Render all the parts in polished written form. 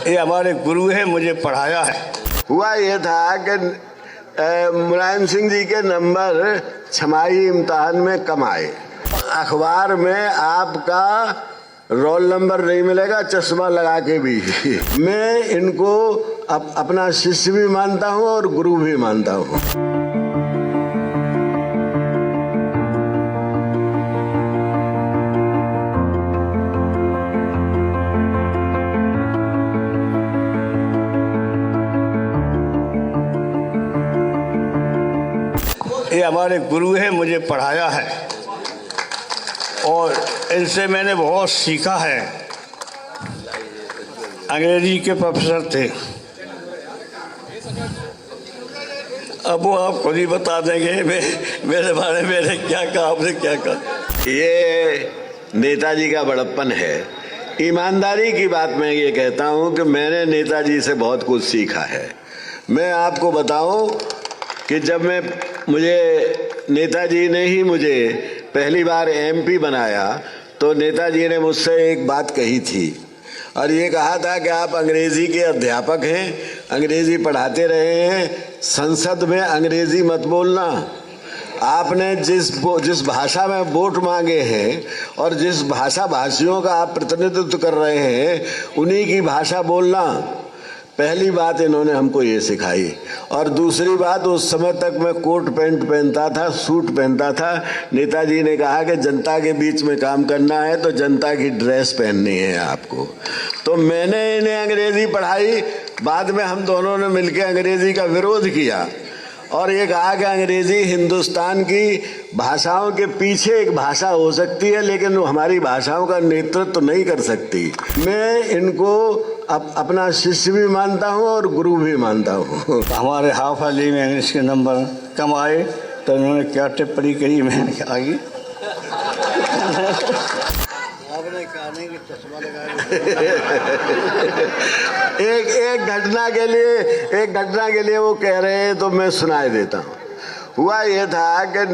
ये हमारे गुरु है, मुझे पढ़ाया है। हुआ ये था कि मुलायम सिंह जी के नंबर छमाही इम्तिहान में कम आए। अखबार में आपका रोल नंबर नहीं मिलेगा चश्मा लगा के भी। मैं इनको अपना शिष्य भी मानता हूँ और गुरु भी मानता हूँ। ये हमारे गुरु है, मुझे पढ़ाया है और इनसे मैंने बहुत सीखा है। अंग्रेजी के प्रोफेसर थे। अब वो आप खुद ही बता देंगे मेरे बारे में मैंने क्या कहा, आपने क्या कहा। ये नेताजी का बड़प्पन है। ईमानदारी की बात मैं ये कहता हूँ कि मैंने नेताजी से बहुत कुछ सीखा है। मैं आपको बताऊँ कि जब मुझे नेताजी ने ही मुझे पहली बार एमपी बनाया तो नेताजी ने मुझसे एक बात कही थी और ये कहा था कि आप अंग्रेजी के अध्यापक हैं, अंग्रेजी पढ़ाते रहे हैं, संसद में अंग्रेजी मत बोलना। आपने जिस भाषा में वोट मांगे हैं और जिस भाषा भाषियों का आप प्रतिनिधित्व कर रहे हैं उन्हीं की भाषा बोलना। पहली बात इन्होंने हमको ये सिखाई। और दूसरी बात, उस समय तक मैं कोट पैंट पहनता था, सूट पहनता था। नेताजी ने कहा कि जनता के बीच में काम करना है तो जनता की ड्रेस पहननी है आपको। तो मैंने इन्हें अंग्रेजी पढ़ाई। बाद में हम दोनों ने मिलकर अंग्रेजी का विरोध किया और ये कहा कि अंग्रेजी हिंदुस्तान की भाषाओं के पीछे एक भाषा हो सकती है लेकिन वो हमारी भाषाओं का नेतृत्व तो नहीं कर सकती। मैं इनको अपना शिष्य भी मानता हूँ और गुरु भी मानता हूँ। हमारे हाफ अली में इंग्लिश के नंबर कम आए तो उन्होंने क्या टिप्पणी करी, मैंने आगे आपने कहा नहीं कि चश्मा लगा। एक घटना के लिए वो कह रहे हैं तो मैं सुनाई देता हूँ। हुआ ये था कि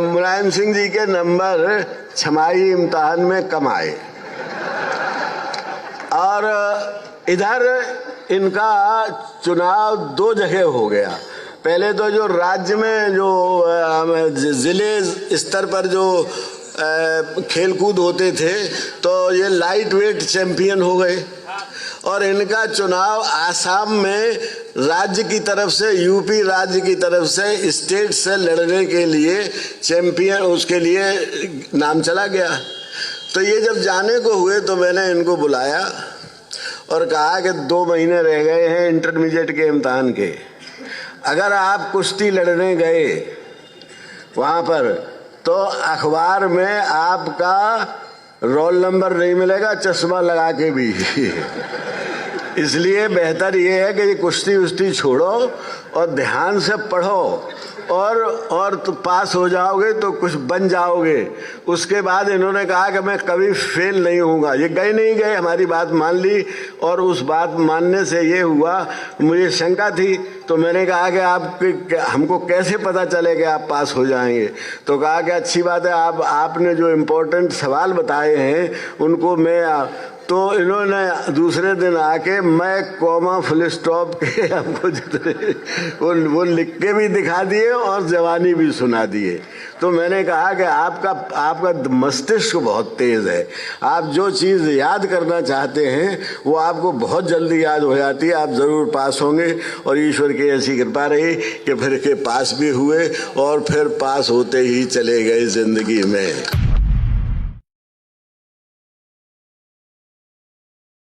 मुलायम सिंह जी के नंबर छमाही इम्तिहान में कम आए और इधर इनका चुनाव दो जगह हो गया। पहले तो जो राज्य में जो जिले स्तर पर जो खेलकूद होते थे तो ये लाइट वेट चैंपियन हो गए और इनका चुनाव आसाम में राज्य की तरफ से, यूपी राज्य की तरफ से स्टेट से लड़ने के लिए चैंपियन, उसके लिए नाम चला गया। तो ये जब जाने को हुए तो मैंने इनको बुलाया और कहा कि 2 महीने रह गए हैं इंटरमीडिएट के इम्तिहान के। अगर आप कुश्ती लड़ने गए वहाँ पर तो अखबार में आपका रोल नंबर नहीं मिलेगा चश्मा लगा के भी। इसलिए बेहतर ये है कि कुश्ती उश्ती छोड़ो और ध्यान से पढ़ो और तो पास हो जाओगे तो कुछ बन जाओगे। उसके बाद इन्होंने कहा कि मैं कभी फेल नहीं होऊंगा। ये नहीं गए, हमारी बात मान ली और उस बात मानने से ये हुआ, मुझे शंका थी तो मैंने कहा कि हमको कैसे पता चले कि आप पास हो जाएंगे। तो कहा कि अच्छी बात है, आपने जो इम्पोर्टेंट सवाल बताए हैं उनको मैं। तो इन्होंने दूसरे दिन आके मैं कॉमा फुल स्टॉप के आपको जितने वो लिख के भी दिखा दिए और जवानी भी सुना दिए। तो मैंने कहा कि आपका मस्तिष्क बहुत तेज है, आप जो चीज़ याद करना चाहते हैं वो आपको बहुत जल्दी याद हो जाती है, आप ज़रूर पास होंगे। और ईश्वर की ऐसी कृपा रही कि फिर के पास भी हुए और फिर पास होते ही चले गए ज़िंदगी में।